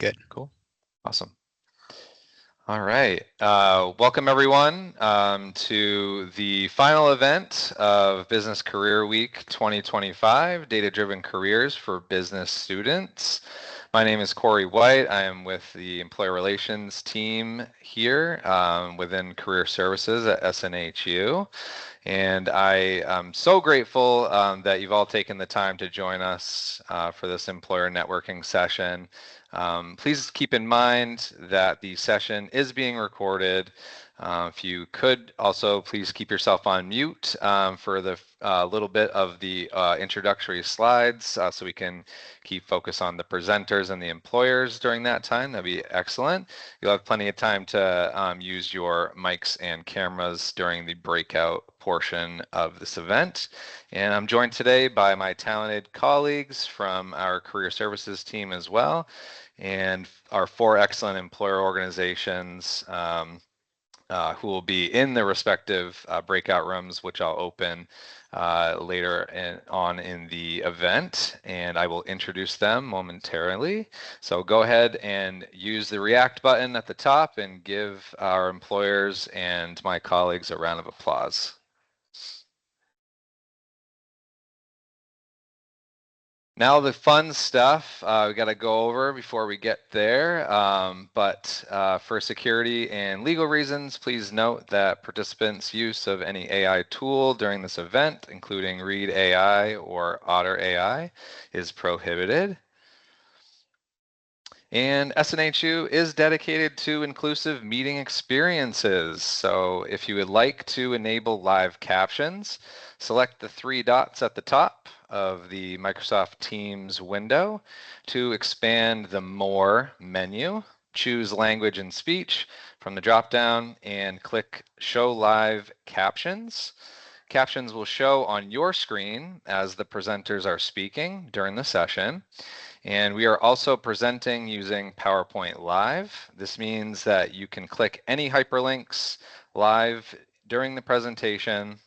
Good. Cool. Awesome. All right. Welcome everyone to the final event of Business Career Week 2025, Data-Driven Careers for Business Students. My name is Corey White. I am with the Employer Relations team here within Career Services at SNHU. And I am so grateful that you've all taken the time to join us for this employer networking session. Please keep in mind that the session is being recorded. If you could also please keep yourself on mute for the little bit of the introductory slides so we can keep focus on the presenters and the employers during that time. That'd be excellent. You'll have plenty of time to use your mics and cameras during the breakout portion of this event. And I'm joined today by my talented colleagues from our career services team as well, and our 4 excellent employer organizations who will be in the respective breakout rooms, which I'll open later on in the event, and I will introduce them momentarily. So go ahead and use the React button at the top and give our employers and my colleagues a round of applause. Now the fun stuff we got to go over before we get there, but for security and legal reasons, please note that participants' use of any AI tool during this event, including Read AI or Otter AI, is prohibited. And SNHU is dedicated to inclusive meeting experiences. So if you would like to enable live captions, select the 3 dots at the top of the Microsoft Teams window to expand the More menu. Choose Language and Speech from the drop-down and click Show Live Captions. Captions will show on your screen as the presenters are speaking during the session. And we are also presenting using PowerPoint Live. This means that you can click any hyperlinks live during the presentation.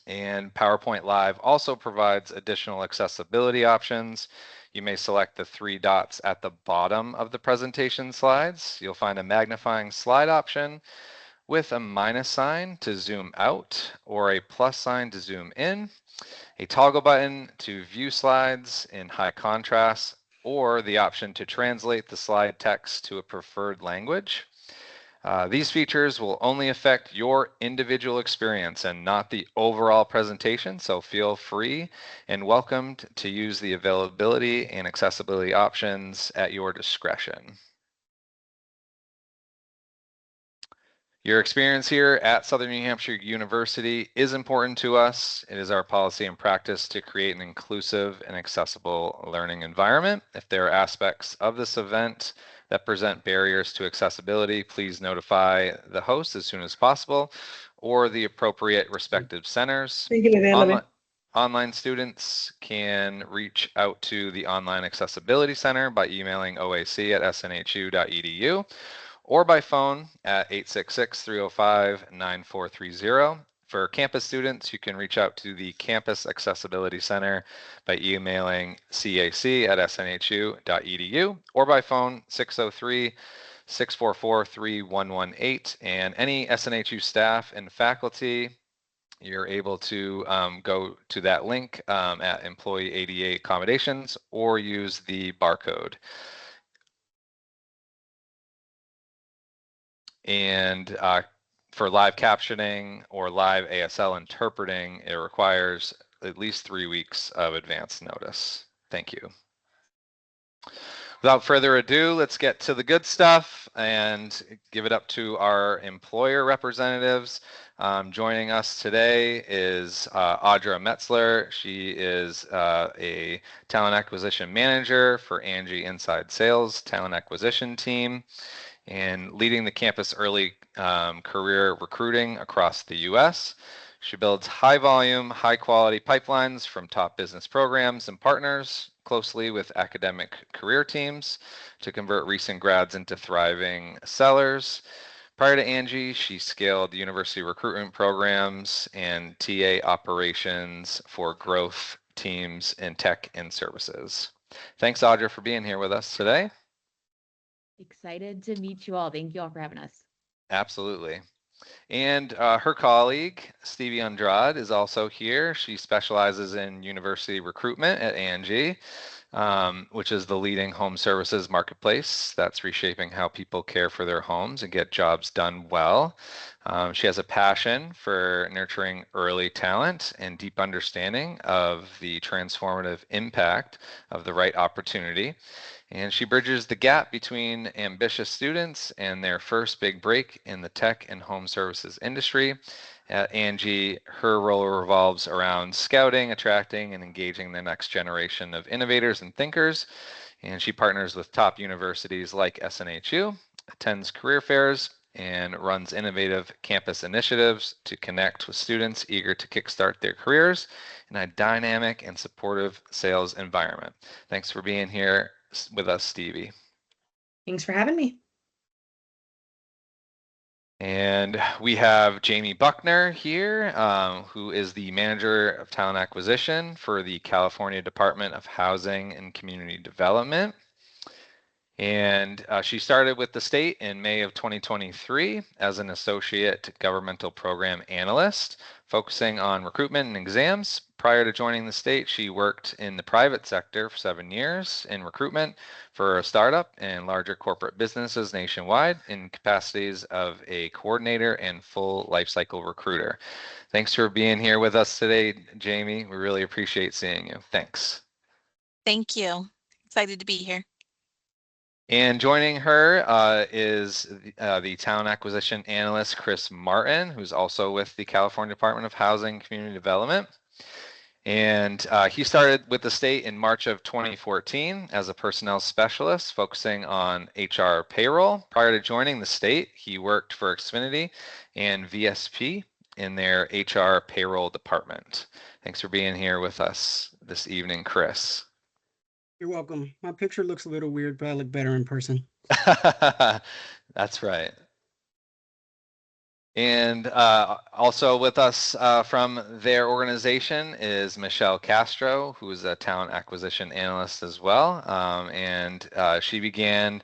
And PowerPoint Live also provides additional accessibility options. You may select the 3 dots at the bottom of the presentation slides. You'll find a magnifying slide option with a minus sign to zoom out or a plus sign to zoom in, a toggle button to view slides in high contrast, or the option to translate the slide text to a preferred language. These features will only affect your individual experience and not the overall presentation, so feel free and welcomed to use the availability and accessibility options at your discretion. Your experience here at Southern New Hampshire University is important to us. It is our policy and practice to create an inclusive and accessible learning environment. If there are aspects of this event that present barriers to accessibility, please notify the host as soon as possible or the appropriate respective centers. Online students can reach out to the Online Accessibility Center by emailing oac@snhu.edu or by phone at 866-305-9430. For campus students, you can reach out to the Campus Accessibility Center by emailing cac@snhu.edu or by phone 603-644-3118. And any SNHU staff and faculty, you're able to go to that link at Employee ADA Accommodations or use the barcode. And for live captioning or live ASL interpreting, it requires at least 3 weeks of advance notice. Thank you. Without further ado, let's get to the good stuff and give it up to our employer representatives. Joining us today is Audra Metzler. She is a talent acquisition manager for Angie Inside Sales talent acquisition team and leading the campus early career recruiting across the U.S. She builds high volume, high quality pipelines from top business programs and partners closely with academic career teams to convert recent grads into thriving sellers. Prior to Angie, she scaled university recruitment programs and TA operations for growth teams in tech and services. Thanks, Audra, for being here with us today. Excited to meet you all. Thank you all for having us. Absolutely. And her colleague, Stevie Andrade, is also here. She specializes in university recruitment at Angie, which is the leading home services marketplace that's reshaping how people care for their homes and get jobs done well. She has a passion for nurturing early talent and deep understanding of the transformative impact of the right opportunity. And she bridges the gap between ambitious students and their first big break in the tech and home services industry. At Angie, her role revolves around scouting, attracting, and engaging the next generation of innovators and thinkers. And she partners with top universities like SNHU, attends career fairs, and runs innovative campus initiatives to connect with students eager to kickstart their careers in a dynamic and supportive sales environment. Thanks for being here with us, Stevie. Thanks for having me. And we have Jamie Buckner here, who is the Manager of Talent Acquisition for the California Department of Housing and Community Development. And she started with the state in May of 2023 as an associate governmental program analyst, focusing on recruitment and exams. Prior to joining the state, she worked in the private sector for 7 years in recruitment for a startup and larger corporate businesses nationwide in capacities of a coordinator and full lifecycle recruiter. Thanks for being here with us today, Jamie. We really appreciate seeing you. Thanks. Thank you. Excited to be here. And joining her is the talent acquisition analyst, Chris Martin, who's also with the California Department of Housing and Community Development. And he started with the state in March of 2014 as a personnel specialist focusing on HR payroll. Prior to joining the state, he worked for Xfinity and VSP in their HR payroll department. Thanks for being here with us this evening, Chris. You're welcome. My picture looks a little weird, but I look better in person. That's right. And also with us from their organization is Michelle Castro, who is a talent acquisition analyst as well. And she began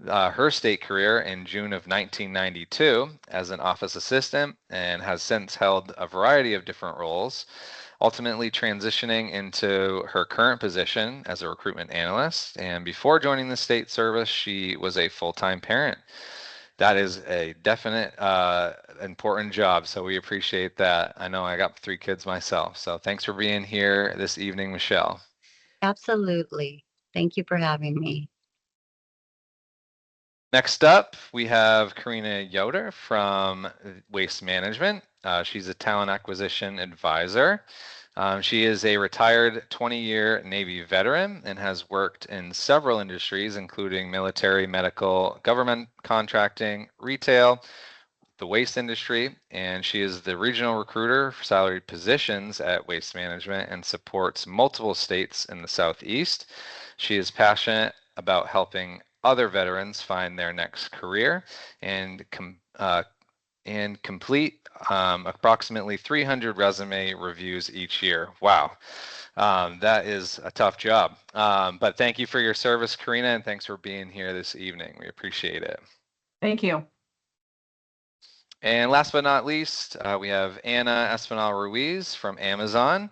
her state career in June of 1992 as an office assistant and has since held a variety of different roles, ultimately transitioning into her current position as a recruitment analyst. And before joining the state service, she was a full-time parent. That is a definite important job, so we appreciate that. I know I got 3 kids myself, so thanks for being here this evening, Michelle. Absolutely. Thank you for having me. Next up, we have Karina Yoder from Waste Management. She's a talent acquisition advisor. She is a retired 20-year Navy veteran and has worked in several industries, including military, medical, government contracting, retail, the waste industry, and she is the regional recruiter for salaried positions at Waste Management and supports multiple states in the Southeast. She is passionate about helping other veterans find their next career and complete approximately 300 resume reviews each year. Wow. That is a tough job. But thank you for your service, Karina, and thanks for being here this evening. We appreciate it. Thank you. And last but not least, we have Anna Espinal Ruiz from Amazon.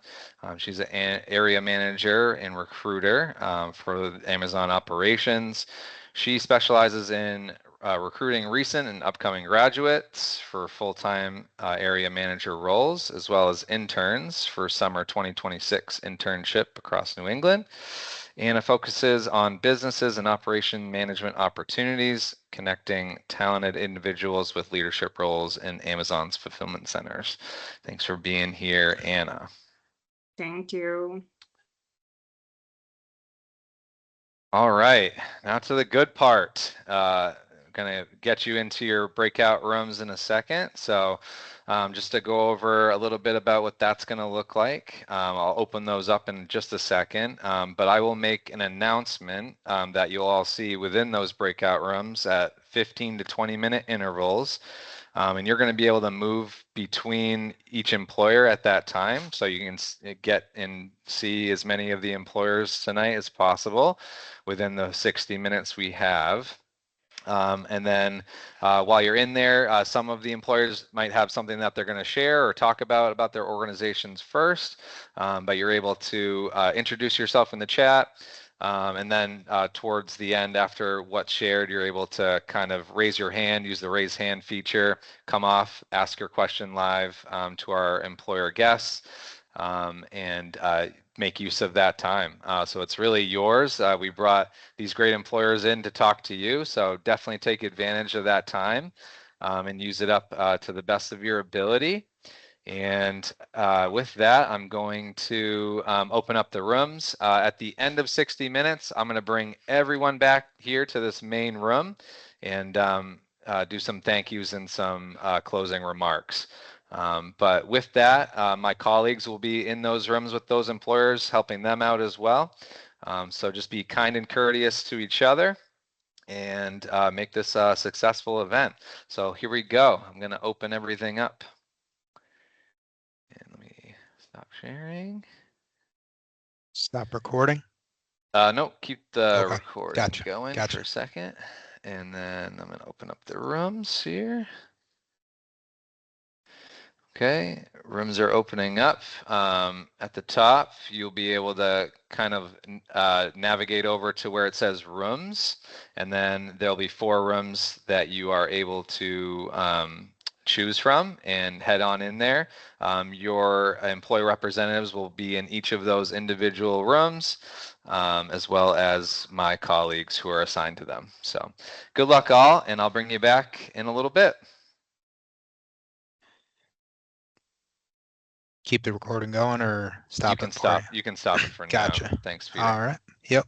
She's an area manager and recruiter for Amazon operations. She specializes in recruiting recent and upcoming graduates for full-time area manager roles, as well as interns for summer 2026 internship across New England. Anna focuses on businesses and operation management opportunities, connecting talented individuals with leadership roles in Amazon's fulfillment centers. Thanks for being here, Anna. Thank you. All right, now to the good part. Gonna get you into your breakout rooms in a second. So just to go over a little bit about what that's gonna look like. I'll open those up in just a second, but I will make an announcement that you'll all see within those breakout rooms at 15 to 20-minute intervals. And you're going to be able to move between each employer at that time, so you can get and see as many of the employers tonight as possible within the 60 minutes we have. And then while you're in there, some of the employers might have something that they're going to share or talk about their organizations first, but you're able to introduce yourself in the chat. And then towards the end, after what's shared, you're able to kind of raise your hand, use the raise hand feature, come off, ask your question live to our employer guests, and make use of that time. So it's really yours. We brought these great employers in to talk to you, so definitely take advantage of that time and use it up to the best of your ability. And with that, I'm going to open up the rooms. At the end of 60 minutes, I'm going to bring everyone back here to this main room and do some thank yous and some closing remarks. But with that, my colleagues will be in those rooms with those employers, helping them out as well. So just be kind and courteous to each other and make this a successful event. So here we go. I'm going to open everything up. And let me stop sharing. Stop recording. No, keep the Okay, recording gotcha, going gotcha. for a second. And then I'm going to open up the rooms here. Okay, rooms are opening up. At the top, you'll be able to kind of navigate over to where it says rooms, and then there'll be 4 rooms that you are able to choose from and head on in there. Your employee representatives will be in each of those individual rooms, as well as my colleagues who are assigned to them. So good luck all, and I'll bring you back in a little bit. Keep the recording going or stop You it for can stop it for now. Gotcha. Thanks, Peter. All right. Yep.